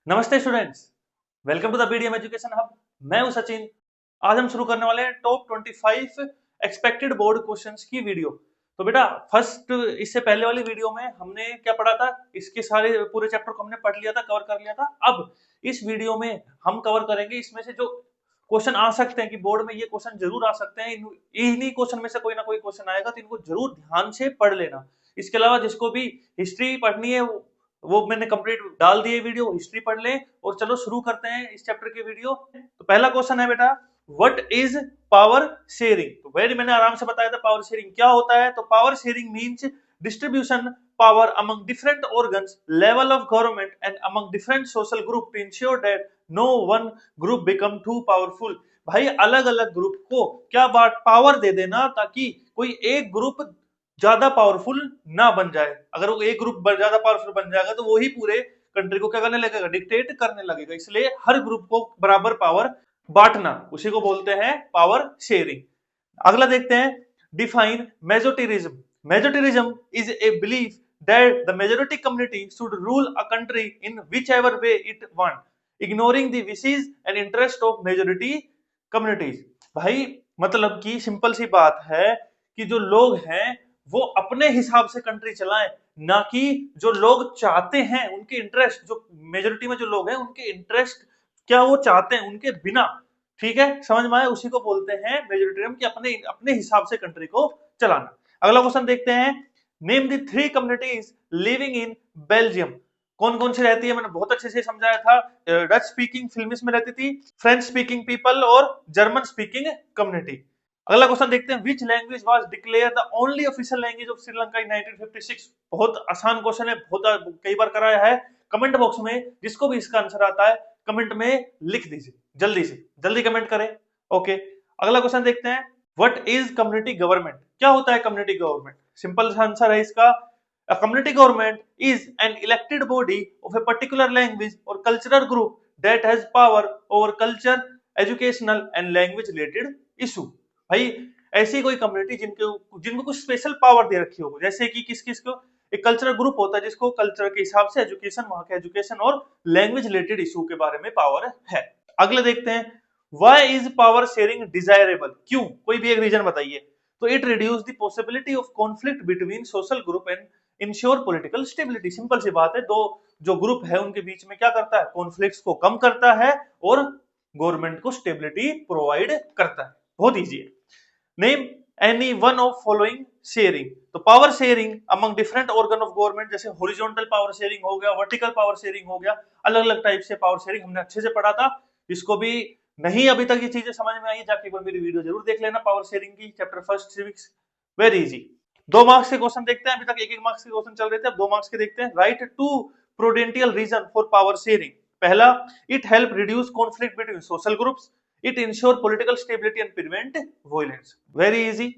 नमस्ते students, welcome to the BDM education hub. मैं हूं सचिन। आज हम शुरू करने वाले हैं टॉप 25 एक्सपेक्टेड बोर्ड क्वेश्चंस की वीडियो। तो बेटा फर्स्ट इससे पहले वाली वीडियो में हमने क्या पढ़ा था, इसके सारे पूरे चैप्टर को हमने पढ़ लिया था, कवर कर लिया था। अब इस वीडियो में हम कवर करेंगे इसमें से जो क्वेश्चन आ सकते हैं कि बोर्ड में ये क्वेश्चन जरूर आ सकते हैं। इन्हीं क्वेश्चन में से कोई ना कोई क्वेश्चन आएगा, तो इनको जरूर ध्यान से पढ़ लेना। इसके अलावा जिसको भी हिस्ट्री पढ़नी है वो मैंने कंप्लीट डाल दिए वीडियो, हिस्ट्री पढ़ लें। और चलो शुरू करते हैं इस चैप्टर की वीडियो। तो पहला क्वेश्चन है बेटा, व्हाट इज पावर शेयरिंग। तो वेरी मैंने आराम से बताया था पावर शेयरिंग क्या होता है। तो power sharing means distribution power among different organs, level of government and among different social group to ensure that no one group become too powerful। भाई अलग अलग ग्रुप को क्या बात पावर दे देना ताकि कोई एक ग्रुप ज्यादा पावरफुल ना बन जाए। अगर वो एक ग्रुप ज्यादा पावरफुल बन जाएगा तो वो ही पूरे कंट्री को क्या करने लगेगा, डिक्टेट करने लगेगा। इसलिए हर ग्रुप को बराबर पावर बांटना, उसी को बोलते हैं पावर शेयरिंग। अगला देखते हैं, define majoritarianism. Majoritarianism is a belief that the majority community should rule a country in whichever way it want, ignoring the wishes and interest of majority communities. भाई मतलब कि सिंपल सी बात है कि जो लोग हैं वो अपने हिसाब से कंट्री चलाएं, ना कि जो लोग चाहते हैं उनके इंटरेस्ट, जो मेजोरिटी में जो लोग हैं उनके इंटरेस्ट क्या वो चाहते हैं उनके बिना। ठीक है, समझ में आया, उसी को बोलते हैं मेजोरिटेरियन कि अपने अपने हिसाब से कंट्री को चलाना। अगला क्वेश्चन देखते हैं, name the 3 communities living in Belgium. कौन कौन सी रहती है, मैंने बहुत अच्छे से समझाया था। डच स्पीकिंग फिल्म्स में रहती थी, फ्रेंच स्पीकिंग पीपल और जर्मन स्पीकिंग कम्युनिटी। अगला क्वेश्चन देखते हैं, which language was declare the only official language of Sri Lanka in 1956। बहुत आसान क्वेश्चन है, बहुत कई बार कराया है। कमेंट बॉक्स में जिसको भी इसका आंसर आता है कमेंट में लिख दीजिए, जल्दी से जल्दी कमेंट करें। ओके, अगला क्वेश्चन देखते हैं, व्हाट इज कम्युनिटी गवर्नमेंट। क्या होता है कम्युनिटी गवर्नमेंट। सिंपल सा आंसर है इसका, a community government is an elected body of a particular language or cultural group that has power over culture, educational and language related issue। भाई ऐसी कोई community जिनको कुछ स्पेशल पावर दे रखी हो, जैसे कि किस किस को, एक कल्चरल ग्रुप होता है जिसको कल्चर के हिसाब से एजुकेशन, वहां के एजुकेशन और लैंग्वेज रिलेटेड इशू के बारे में पावर है। अगले देखते हैं, why is power sharing desirable. क्यों, कोई भी एक रीजन बताइए। तो it reduce the possibility of conflict between social group and ensure political stability. Simple सी बात है, दो जो ग्रुप है उनके बीच में क्या करता है, कॉन्फ्लिक्ट्स को कम करता है और गवर्नमेंट को स्टेबिलिटी प्रोवाइड करता है। बहुत इजी है। Name any one of following sharing. तो power sharing among different organ of government, जैसे हॉरिजॉन्टल पावर शेयरिंग हो गया, वर्टिकल पावर शेयरिंग हो गया, अलग अलग टाइप से पावर शेयरिंग हमने अच्छे से पढ़ा था। इसको भी नहीं अभी तक ये चीजें समझ में आई, जाके एक बार मेरी वीडियो जरूर देख लेना पावर शेयरिंग की, chapter first civics, very easy. 2 marks के क्वेश्चन देखते हैं, अभी तक 1-1 मार्क्स के क्वेश्चन चल रहे थे, अब 2 मार्क्स के देखते हैं। Right to prudential reason for power sharing. पहला, it help reduce conflict between social groups, it ensure political stability and prevent violence. Very easy.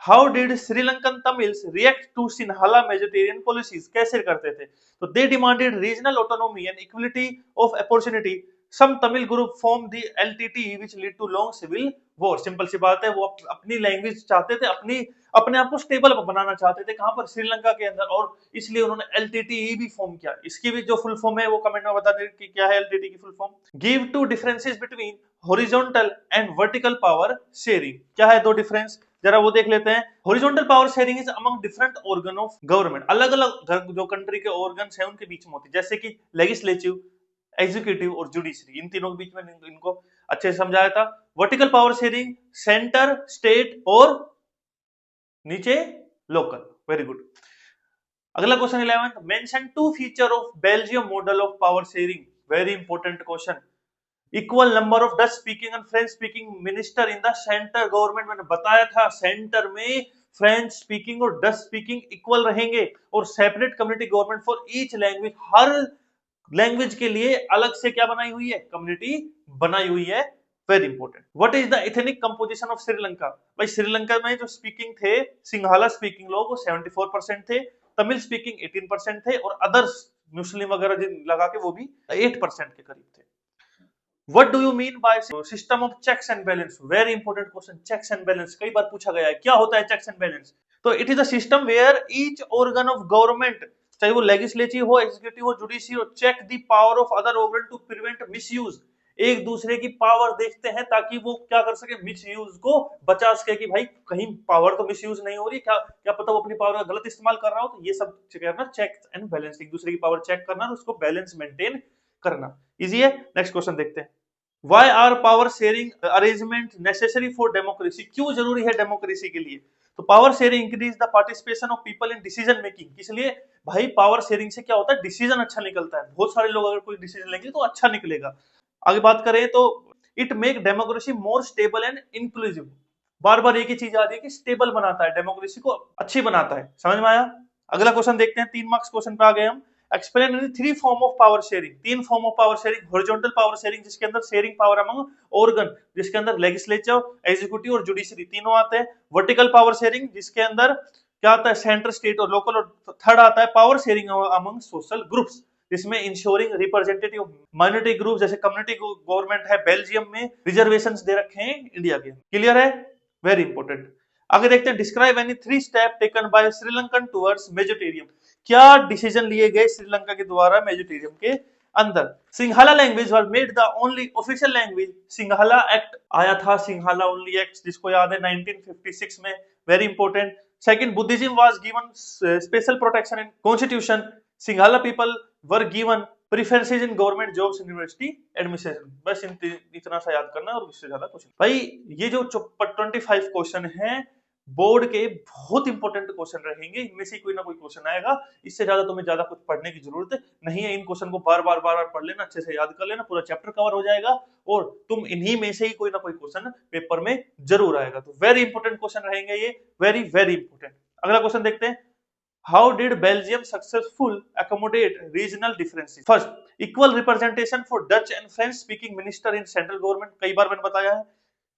How did Sri Lankan Tamils react to Sinhala majoritarian policies. कैसे करते थे, तो they demanded regional autonomy and equality of opportunity. Some Tamil group form the LTTE which lead to long civil war. Simple सी बात है, वो अपनी language चाहते थे, अपने आप को स्टेबल बनाना चाहते थे, कहां पर, श्रीलंका के अंदर, और इसलिए उन्होंने एलटीटीई भी फॉर्म किया। इसकी भी जो फुल फॉर्म है वो कमेंट में बता दें कि क्या है एलटीटी की full form. Give two differences between horizontal and vertical power sharing. क्या है दो डिफरेंस, जरा वो देख लेते हैं। Horizontal power sharing is among different organ of government. अलग अलग जो कंट्री के ऑर्गन्स हैं उनके बीच में होती है, जैसे कि लेजिस्लेटिव, एग्जीक्यूटिव और जुडिशरी, इन तीनों के बीच में इनको अच्छे से समझाया था। Vertical power sharing centre, state और नीचे लोकल। Very good. अगला question 11, mention 2 feature of Belgium model of power sharing. Very important question. Equal number of Dutch speaking and French speaking minister in the centre government. मैंने बताया था centre में French speaking और Dutch speaking equal रहेंगे, और separate community government for each language. Her language के लिए अलग से क्या बनाई हुई है, कम्युनिटी बनाई हुई है। Very important. What is the ethnic composition of Sri Lanka. भाई श्रीलंका में जो स्पीकिंग थे, सिंघाला स्पीकिंग लोग वो 74% थे, तमिल स्पीकिंग 18% थे, और अदर्स मुस्लिम वगैरह लगा के वो भी 8% के करीब थे। What do you mean by system of checks and balance? Very important question. Checks and balance कई बार पूछा गया है, क्या होता है checks and balance। तो it is a system where each organ of government, चाहे वो लेजिस्लेटिव हो, एग्जीक्यूटिव हो, जुडिशियल हो, check the power of other organ to prevent misuse. एक दूसरे की पावर देखते हैं ताकि वो क्या कर सके, मिसयूज को बचा सके कि भाई कहीं पावर तो मिसयूज नहीं हो रही, क्या क्या पता वो अपनी पावर का गलत इस्तेमाल कर रहा हो। तो ये सब करना, चेक एंड बैलेंस, एक दूसरे की पावर चेक करना और उसको बैलेंस मेंटेन करना। इजी है। नेक्स्ट क्वेश्चन देखते हैं। Why are power sharing arrangement necessary for democracy? क्यों जरूरी है डेमोक्रेसी के लिए? तो power sharing increase the participation of people in decision making. इसलिए भाई पावर शेयरिंग से क्या होता है, डिसीजन अच्छा निकलता है। बहुत सारे लोग अगर कोई डिसीजन लेंगे तो अच्छा निकलेगा। आगे बात करें तो it make democracy more stable and inclusive. बार बार एक ही चीज आ रही है कि स्टेबल बनाता है, डेमोक्रेसी को अच्छी बनाता है। समझ में आया? अगला क्वेश्चन देखते हैं। 3 मार्क्स क्वेश्चन पे आ गए हम। Explain in 3 form of power sharing. 3 form of power sharing. Horizontal power sharing जिसके अंदर शेयरिंग पावर अमंग ऑर्गन, जिसके अंदर लेजिस्लेचर, एग्जीक्यूटिव और जुडिशरी तीनों आते हैं। वर्टिकल पावर शेयरिंग जिसके अंदर क्या आता है, सेंटर, स्टेट और लोकल। और थर्ड आता है power sharing among social groups, जिसमें इंश्योरिंग रिप्रेजेंटेटिव माइनॉरिटी ग्रुप, जैसे कम्युनिटी गवर्नमेंट है बेल्जियम में, रिजर्वेशंस दे रखे हैं इंडिया के। क्लियर है? Very important. आगे देखते हैं। Describe any 3 step taken by Sri Lankan towards majoritarianism. क्या डिसीजन लिए गए श्रीलंका के द्वारा मेजोरिटेरियम के अंदर? Sinhala language was made the only official language. Sinhala act आया था, सिंहला ओनली एक्ट, जिसको याद है 1956 में। Very important. Second, Buddhism was given special protection in constitution. Sinhala people were given preferences in government jobs, university admission. बस इतना सा याद करना और इससे ज्यादा कुछ नहीं। भाई ये जो 25 क्वेश्चन है बोर्ड के, बहुत इंपॉर्टेंट क्वेश्चन रहेंगे। इनमें से कोई ना कोई क्वेश्चन आएगा। इससे ज्यादा तुम्हें ज्यादा कुछ पढ़ने की जरूरत नहीं है। इन क्वेश्चन को बार बार पढ़ लेना, अच्छे से याद कर लेना, पूरा चैप्टर कवर हो जाएगा और तुम इन्हीं में से ही कोई ना कोई क्वेश्चन पेपर में जरूर आएगा। तो वेरी इंपॉर्टेंट क्वेश्चन रहेंगे ये, वेरी वेरी इंपॉर्टेंट। अगला क्वेश्चन देखते हैं। How did Belgium successful accommodate regional differences? First, equal representation for Dutch and French speaking minister in central government, कई बार मैंने बताया है।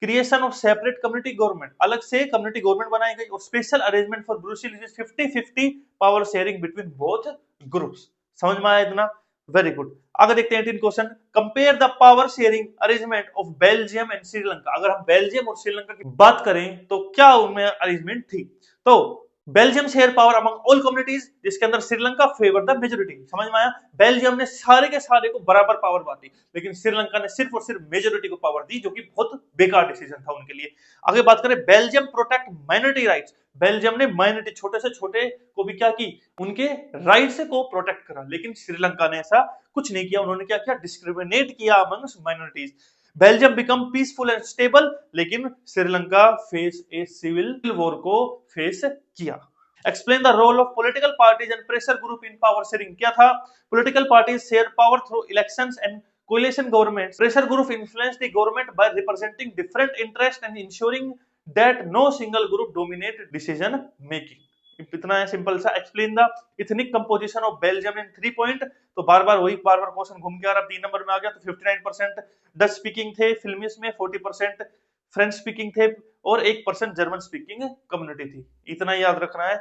Creation of separate community government, अलग से कम्युनिटी गवर्नमेंट बनाई गई। और special arrangement for Brussels, 50-50 power sharing between both groups. समझ में आया इतना? Very good. आगे देखते हैं 18 question. Compare the power sharing arrangement of Belgium and Sri Lanka. अगर हम बेल्जियम और श्रीलंका की बात करें तो क्या उनमें अरेंजमेंट थी? तो Belgium share power among all communities, जिसके अंदर श्रीलंका फेवर द मेजोरिटी। समझ में आया? बेल्जियम ने सारे के सारे को बराबर पावर बांटी, लेकिन श्रीलंका ने सिर्फ और सिर्फ मेजोरिटी को पावर दी, जो कि बहुत बेकार डिसीजन था उनके लिए। आगे बात करें। Belgium protect minority rights. Belgium ने माइनॉरिटी, छोटे से छोटे को भी क्या की, उनके राइट्स को प्रोटेक्ट करा। लेकिन श्रीलंका ने ऐसा कुछ नहीं किया। उन्होंने क्या किया, डिस्क्रिमिनेट किया among minorities. Belgium become peaceful and stable, लेकिन Sri Lanka face a civil war को फेस किया। Explain the role of political parties and pressure group in power sharing. क्या था? Political parties share power through elections and coalition governments. Pressure group influence the government by representing different interests and ensuring that no single group dominate decision making. इतना है simple सा। Explain the ethnic composition of Belgium in 3 point. तो बार बार question घूम के आ रहा। 3 number में आ गया। तो 59% डच स्पीकिंग थे फिल्मीज में, 40% फ्रेंच स्पीकिंग थे और 1% जर्मन स्पीकिंग कम्युनिटी थी। इतना याद रखना है।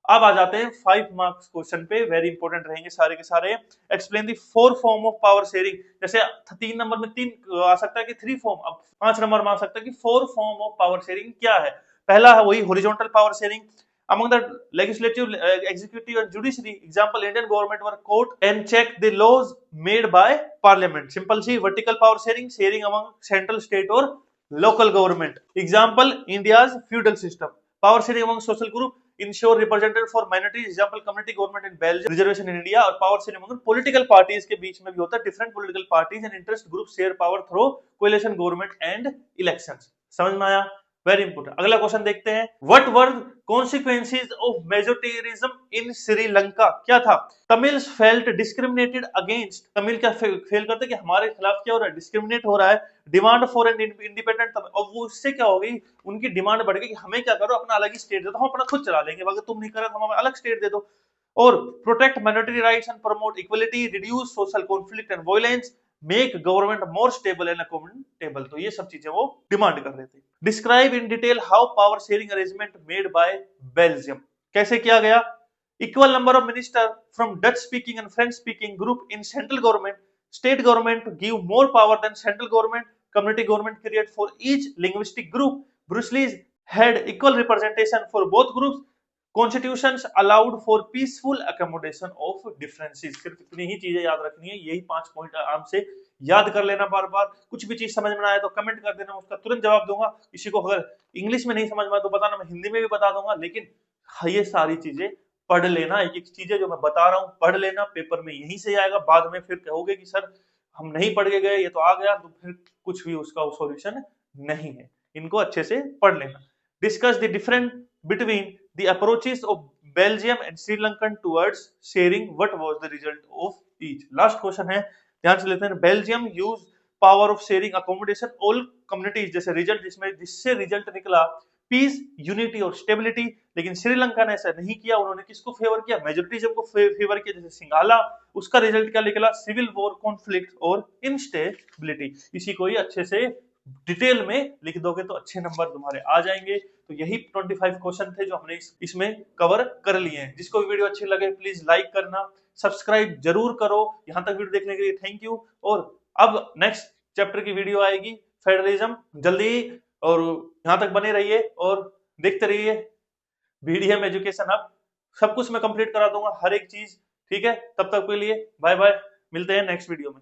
अब आ जाते हैं 5 मार्क्स क्वेश्चन पे, वेरी इंपॉर्टेंट रहेंगे सारे के सारे। Explain the 4 form of power sharing. जैसे 3 नंबर में 3 आ सकता है कि 3 फॉर्म, अब 5 नंबर में आ सकता है कि 4 फॉर्म ऑफ पावर शेयरिंग क्या है। पहला है वही horizontal power sharing among the legislative, executive and judiciary. Example, Indian government were quote and check the laws made by parliament. Simple सी। vertical power sharing, sharing among central, state और local government. Example, India's feudal system. Power sharing among social group, ensure representative for minorities. Example, community government in Belgium, reservation in India. और power sharing among political parties के बीच में भी होता है। different political parties and interest groups share power through coalition government and elections. समझ में आया? Very important. अगला क्वेश्चन देखते हैं। What were consequences of majoritarianism in Sri Lanka? क्या था? Tamils felt discriminated against. Tamil क्या फेल करते कि हमारे खिलाफ क्या हो रहा है, डिस्क्रिमिनेट हो रहा है। Demand for an independent Tamil. और वो उससे क्या हो गई, उनकी डिमांड बढ़ गई कि हमें क्या करो, अपना अलग ही स्टेट दे दो, हम अपना खुद चला लेंगे, अगर तुम नहीं कर रहे तो हमें अलग स्टेट दे दो। और protect minority rights and promote equality, reduce social conflict and violence, make government more stable and accountable. तो ये सब चीजें वो डिमांड कर रहे थे। Describe in detail how power sharing arrangement made by Belgium. कैसे किया गया? Equal number of minister from Dutch speaking and French speaking group in central government. State government give more power than central government. Community government create for each linguistic group. Brussels had equal representation for both groups. Constitutions allowed for peaceful accommodation of differences. सिर्फ इतनी ही चीजें याद रखनी है, यही 5 point आराम से याद कर लेना बार बार। कुछ भी चीज समझ में आए तो कमेंट कर देना, उसका तुरंत जवाब दूंगा। किसी को अगर इंग्लिश में नहीं समझ में आए तो बताना, मैं हिंदी में भी बता दूंगा। लेकिन ये सारी चीजें पढ़ लेना, एक एक चीजें जो मैं बता रहा हूँ पढ़ लेना, पेपर में यहीं से आएगा। बाद में फिर कहोगे कि सर हम नहीं पढ़ के गए, ये तो आ गया, तो फिर कुछ भी उसका सॉल्यूशन नहीं है। इनको अच्छे से पढ़ लेना। Discuss the different between the approaches of Belgium and Sri Lankan towards sharing, what was the result of each. Last question है, ध्यान से लेते हैं। Belgium use power of sharing accommodation all communities, जैसे रिजल्ट जिससे रिजल्ट निकला पीस, यूनिटी और stability. लेकिन श्रीलंका ने ऐसा नहीं किया, उन्होंने किसको फेवर किया? मेजोरिटिज्म को फेवर किया। जैसे सिंगाला, उसका रिजल्ट क्या निकला? सिविल वॉर, कॉन्फ्लिक्ट और इनस्टेबिलिटी। इसी को ही अच्छे से डिटेल में लिख दोगे तो अच्छे नंबर तुम्हारे आ जाएंगे। तो यही 25 क्वेश्चन थे जो हमने इसमें कवर कर लिए हैं। जिसको भी वीडियो अच्छी लगे प्लीज लाइक करना, सब्सक्राइब जरूर करो। यहां तक वीडियो देखने के लिए थैंक यू। और अब नेक्स्ट चैप्टर की वीडियो आएगी फेडरलिज्म जल्दी, और यहां तक बने रहिए और देखते रहिए बीडीएम एजुकेशन हब। सब कुछ मैं कंप्लीट करा दूंगा, हर एक चीज। ठीक है, तब तक के लिए बाय बाय, मिलते हैं नेक्स्ट वीडियो में।